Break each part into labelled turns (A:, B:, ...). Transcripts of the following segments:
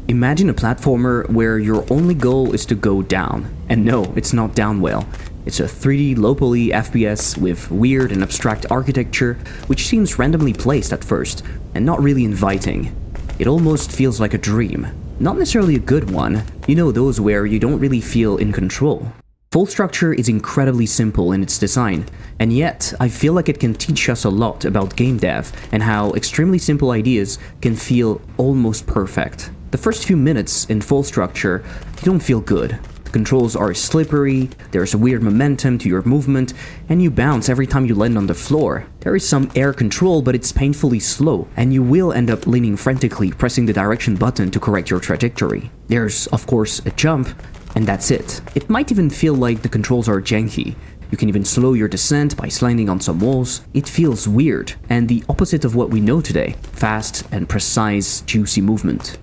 A: Imagine a platformer where your only goal is to go down. And no, it's not down well. It's a 3D low-poly FPS with weird and abstract architecture, which seems randomly placed at first, and not really inviting. It almost feels like a dream. Not necessarily a good one, you know, those where you don't really feel in control. Full Structure is incredibly simple in its design, and yet I feel like it can teach us a lot about game dev and how extremely simple ideas can feel almost perfect. The first few minutes in Full Structure, you don't feel good. The controls are slippery, there's a weird momentum to your movement, and you bounce every time you land on the floor. There is some air control, but it's painfully slow, and you will end up leaning frantically, pressing the direction button to correct your trajectory. There's, of course, a jump, and that's it. It might even feel like the controls are janky. You can even slow your descent by sliding on some walls. It feels weird, and the opposite of what we know today. Fast and precise, juicy movement.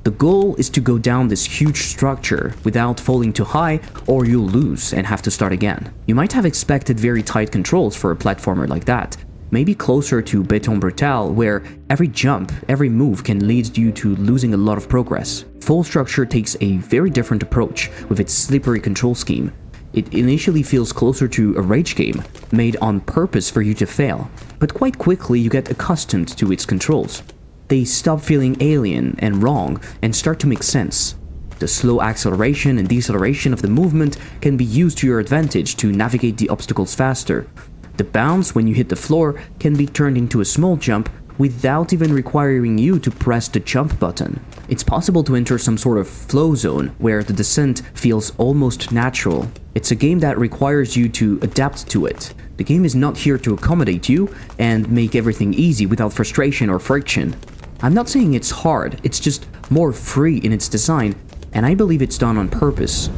A: The goal is to go down this huge structure without falling too high, or you'll lose and have to start again. You might have expected very tight controls for a platformer like that, maybe closer to Béton Brutal, where every jump, every move can lead you to losing a lot of progress. Full Structure takes a very different approach with its slippery control scheme. It initially feels closer to a rage game, made on purpose for you to fail, but quite quickly you get accustomed to its controls. They stop feeling alien and wrong and start to make sense. The slow acceleration and deceleration of the movement can be used to your advantage to navigate the obstacles faster. The bounce when you hit the floor can be turned into a small jump without even requiring you to press the jump button. It's possible to enter some sort of flow zone where the descent feels almost natural. It's a game that requires you to adapt to it. The game is not here to accommodate you and make everything easy without frustration or friction. I'm not saying it's hard, it's just more free in its design, and I believe it's done on purpose.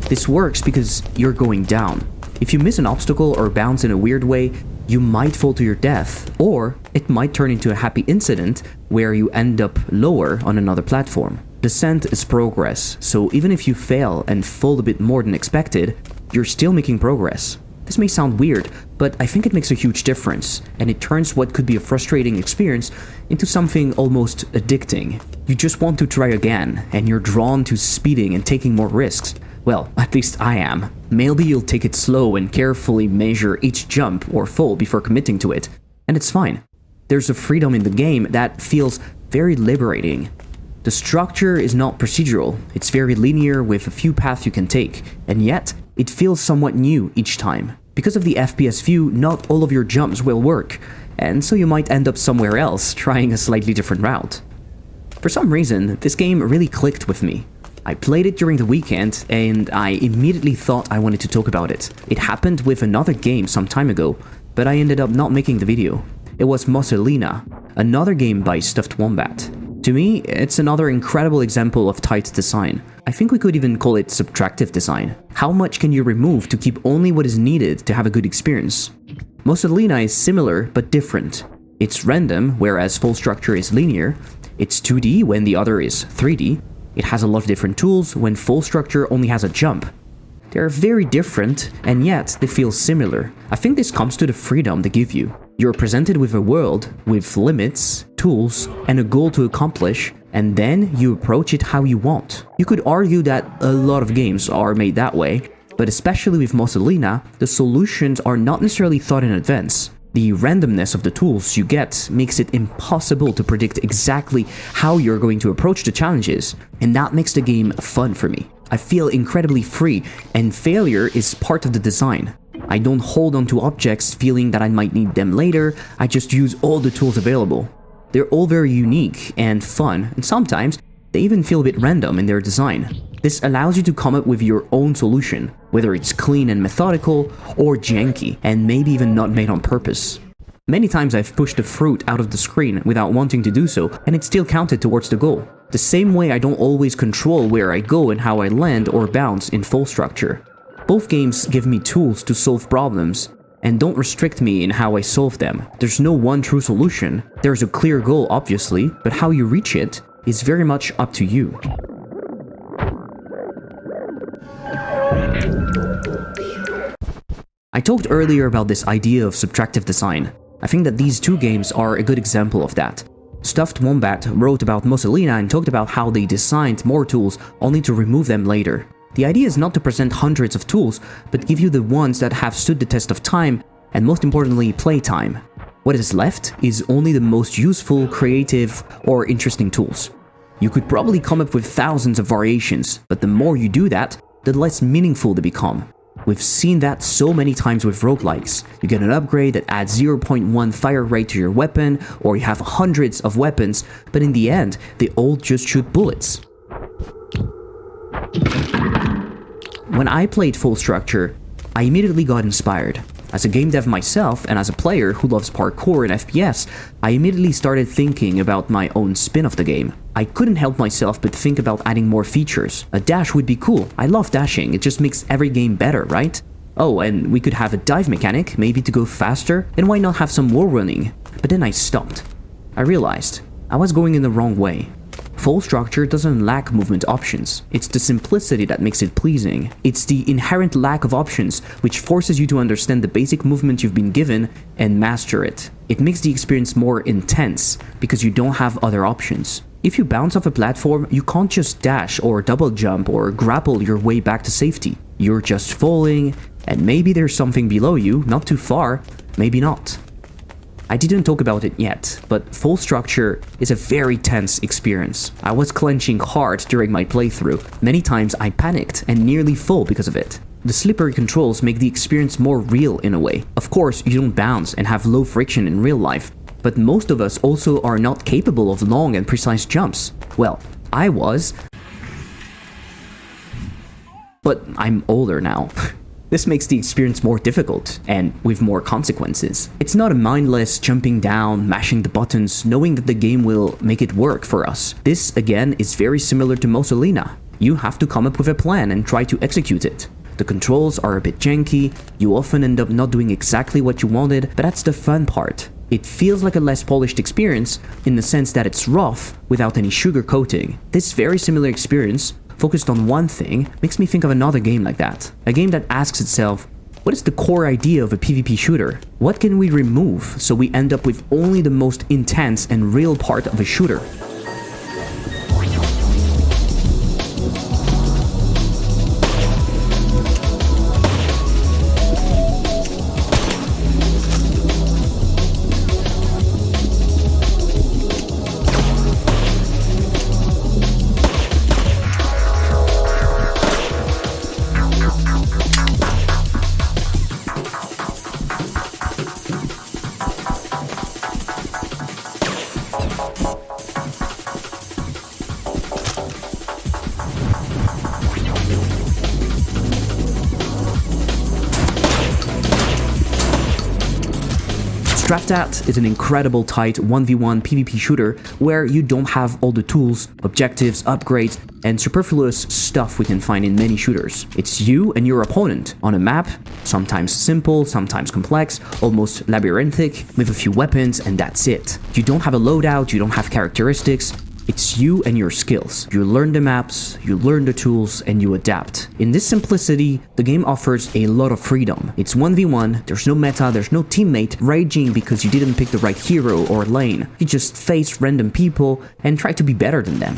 A: This works because you're going down. If you miss an obstacle or bounce in a weird way, you might fall to your death, or it might turn into a happy incident where you end up lower on another platform. Descent is progress, so even if you fail and fall a bit more than expected, you're still making progress. This may sound weird, but I think it makes a huge difference, and it turns what could be a frustrating experience into something almost addicting. You just want to try again, and you're drawn to speeding and taking more risks. Well, at least I am. Maybe you'll take it slow and carefully measure each jump or fall before committing to it, and it's fine. There's a freedom in the game that feels very liberating. The structure is not procedural, it's very linear with a few paths you can take, and yet, it feels somewhat new each time. Because of the FPS view, not all of your jumps will work, and so you might end up somewhere else trying a slightly different route. For some reason, this game really clicked with me. I played it during the weekend, and I immediately thought I wanted to talk about it. It happened with another game some time ago, but I ended up not making the video. It was Mosa Lina, another game by Stuffed Wombat. To me, it's another incredible example of tight design. I think we could even call it subtractive design. How much can you remove to keep only what is needed to have a good experience? Mosa Lina is similar but different. It's random, whereas Full Structure is linear. It's 2D when the other is 3D. It has a lot of different tools when Full Structure only has a jump. They're very different, and yet they feel similar. I think this comes to the freedom they give you. You're presented with a world with limits, tools, and a goal to accomplish, and then you approach it how you want. You could argue that a lot of games are made that way, but especially with Mosa Lina, the solutions are not necessarily thought in advance. The randomness of the tools you get makes it impossible to predict exactly how you're going to approach the challenges, and that makes the game fun for me. I feel incredibly free, and failure is part of the design. I don't hold on to objects feeling that I might need them later, I just use all the tools available. They're all very unique and fun, and sometimes they even feel a bit random in their design. This allows you to come up with your own solution, whether it's clean and methodical, or janky, and maybe even not made on purpose. Many times I've pushed the fruit out of the screen without wanting to do so, and it still counted towards the goal. The same way I don't always control where I go and how I land or bounce in Full Structure. Both games give me tools to solve problems, and don't restrict me in how I solve them. There's no one true solution. There's a clear goal, obviously, but how you reach it is very much up to you. I talked earlier about this idea of subtractive design. I think that these two games are a good example of that. Stuffed Wombat wrote about Mosa Lina and talked about how they designed more tools only to remove them later. The idea is not to present hundreds of tools, but give you the ones that have stood the test of time and most importantly, playtime. What is left is only the most useful, creative, or interesting tools. You could probably come up with thousands of variations, but the more you do that, the less meaningful they become. We've seen that so many times with roguelikes. You get an upgrade that adds 0.1 fire rate to your weapon, or you have hundreds of weapons, but in the end, they all just shoot bullets. When I played Full Structure, I immediately got inspired. As a game dev myself, and as a player who loves parkour and FPS, I immediately started thinking about my own spin of the game. I couldn't help myself but think about adding more features. A dash would be cool. I love dashing, it just makes every game better, right? Oh, and we could have a dive mechanic, maybe to go faster, and why not have some wall running? But then I stopped. I realized I was going in the wrong way. Full Structure doesn't lack movement options. It's the simplicity that makes it pleasing. It's the inherent lack of options which forces you to understand the basic movement you've been given and master it. It makes the experience more intense because you don't have other options. If you bounce off a platform, you can't just dash or double jump or grapple your way back to safety. You're just falling, and maybe there's something below you, not too far, maybe not. I didn't talk about it yet, but Full Structure is a very tense experience. I was clenching hard during my playthrough. Many times I panicked and nearly fell because of it. The slippery controls make the experience more real in a way. Of course, you don't bounce and have low friction in real life, but most of us also are not capable of long and precise jumps. Well, I was, but I'm older now. This makes the experience more difficult, and with more consequences. It's not a mindless jumping down, mashing the buttons, knowing that the game will make it work for us. This, again, is very similar to Mosa Lina. You have to come up with a plan and try to execute it. The controls are a bit janky, you often end up not doing exactly what you wanted, but that's the fun part. It feels like a less polished experience in the sense that it's rough without any sugar coating. This very similar experience focused on one thing makes me think of another game like that. A game that asks itself, what is the core idea of a PvP shooter? What can we remove so we end up with only the most intense and real part of a shooter? Subtractive is an incredible tight 1v1 PvP shooter where you don't have all the tools, objectives, upgrades, and superfluous stuff we can find in many shooters. It's you and your opponent on a map, sometimes simple, sometimes complex, almost labyrinthic, with a few weapons, and that's it. You don't have a loadout, you don't have characteristics. It's you and your skills. You learn the maps, you learn the tools, and you adapt. In this simplicity, the game offers a lot of freedom. It's 1v1, there's no meta, there's no teammate raging because you didn't pick the right hero or lane. You just face random people and try to be better than them.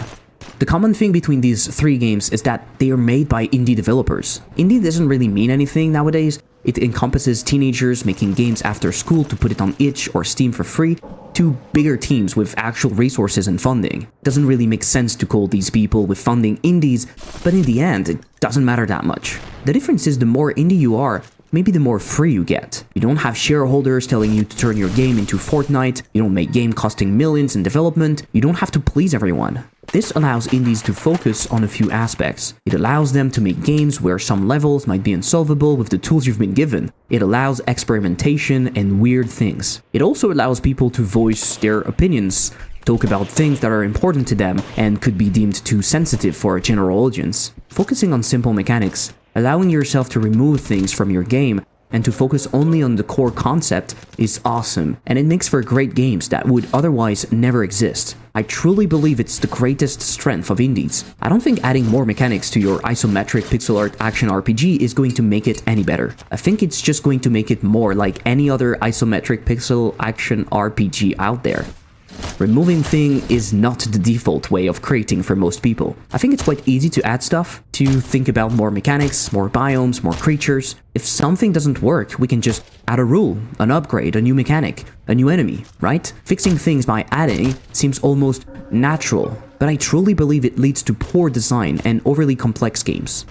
A: The common thing between these three games is that they are made by indie developers. Indie doesn't really mean anything nowadays. It encompasses teenagers making games after school to put it on itch or Steam for free, to bigger teams with actual resources and funding. It doesn't really make sense to call these people with funding indies, but in the end, it doesn't matter that much. The difference is the more indie you are, maybe the more free you get. You don't have shareholders telling you to turn your game into Fortnite, you don't make game costing millions in development, you don't have to please everyone. This allows indies to focus on a few aspects. It allows them to make games where some levels might be unsolvable with the tools you've been given. It allows experimentation and weird things. It also allows people to voice their opinions, talk about things that are important to them and could be deemed too sensitive for a general audience. Focusing on simple mechanics, allowing yourself to remove things from your game and to focus only on the core concept is awesome, and it makes for great games that would otherwise never exist. I truly believe it's the greatest strength of indies. I don't think adding more mechanics to your isometric pixel art action RPG is going to make it any better. I think it's just going to make it more like any other isometric pixel action RPG out there. Removing thing is not the default way of creating for most people. I think it's quite easy to add stuff, to think about more mechanics, more biomes, more creatures. If something doesn't work, we can just add a rule, an upgrade, a new mechanic, a new enemy, right? Fixing things by adding seems almost natural, but I truly believe it leads to poor design and overly complex games.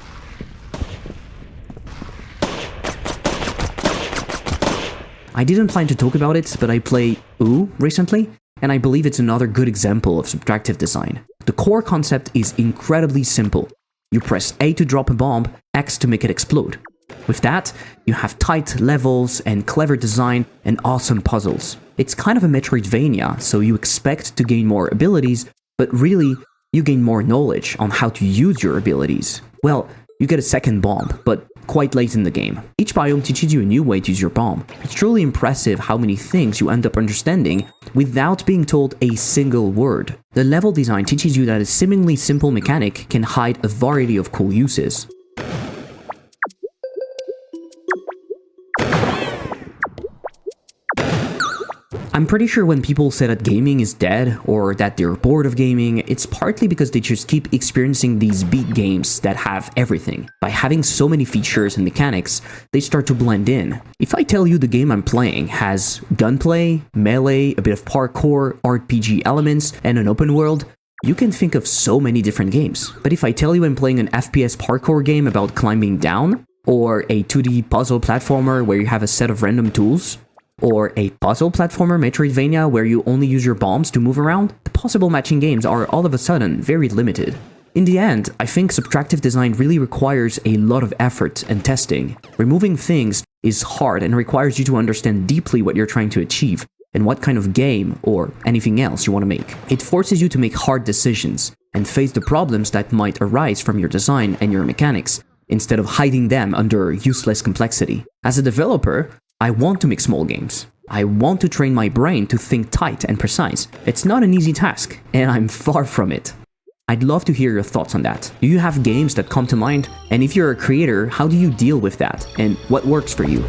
A: I didn't plan to talk about it, but I played recently, and I believe it's another good example of subtractive design. The core concept is incredibly simple. You press A to drop a bomb, X to make it explode. With that, you have tight levels and clever design and awesome puzzles. It's kind of a Metroidvania, so you expect to gain more abilities, but really, you gain more knowledge on how to use your abilities. Well, you get a second bomb, but quite late in the game. Each biome teaches you a new way to use your bomb. It's truly impressive how many things you end up understanding without being told a single word. The level design teaches you that a seemingly simple mechanic can hide a variety of cool uses. I'm pretty sure when people say that gaming is dead or that they're bored of gaming, it's partly because they just keep experiencing these big games that have everything. By having so many features and mechanics, they start to blend in. If I tell you the game I'm playing has gunplay, melee, a bit of parkour, RPG elements, and an open world, you can think of so many different games. But if I tell you I'm playing an FPS parkour game about climbing down, or a 2D puzzle platformer where you have a set of random tools, or a puzzle platformer Metroidvania where you only use your bombs to move around, the possible matching games are all of a sudden very limited. In the end, I think subtractive design really requires a lot of effort and testing. Removing things is hard and requires you to understand deeply what you're trying to achieve and what kind of game or anything else you want to make. It forces you to make hard decisions and face the problems that might arise from your design and your mechanics, instead of hiding them under useless complexity. As a developer, I want to make small games. I want to train my brain to think tight and precise. It's not an easy task, and I'm far from it. I'd love to hear your thoughts on that. Do you have games that come to mind? And if you're a creator, how do you deal with that? And what works for you?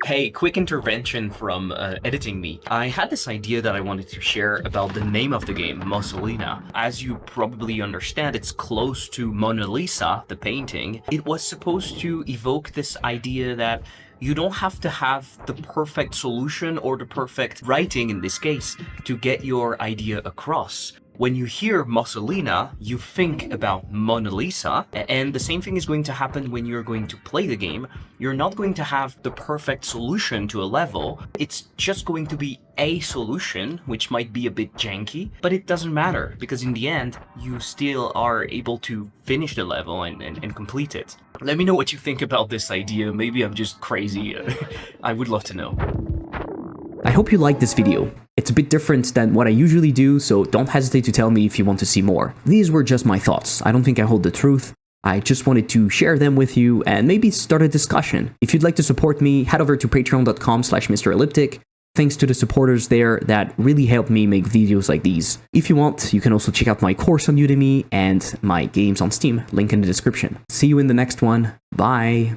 B: Hey, quick intervention from editing me. I had this idea that I wanted to share about the name of the game, Mosa Lina. As you probably understand, it's close to Mona Lisa, the painting. It was supposed to evoke this idea that you don't have to have the perfect solution or the perfect writing, in this case, to get your idea across. When you hear Mosa Lina, you think about Mona Lisa, and the same thing is going to happen when you're going to play the game. You're not going to have the perfect solution to a level. It's just going to be a solution, which might be a bit janky, but it doesn't matter, because in the end, you still are able to finish the level and complete it. Let me know what you think about this idea. Maybe I'm just crazy. I would love to know.
A: I hope you liked this video. It's a bit different than what I usually do, so don't hesitate to tell me if you want to see more. These were just my thoughts. I don't think I hold the truth. I just wanted to share them with you and maybe start a discussion. If you'd like to support me, head over to patreon.com/MrElliptic. Thanks to the supporters there that really help me make videos like these. If you want, you can also check out my course on Udemy and my games on Steam, link in the description. See you in the next one. Bye.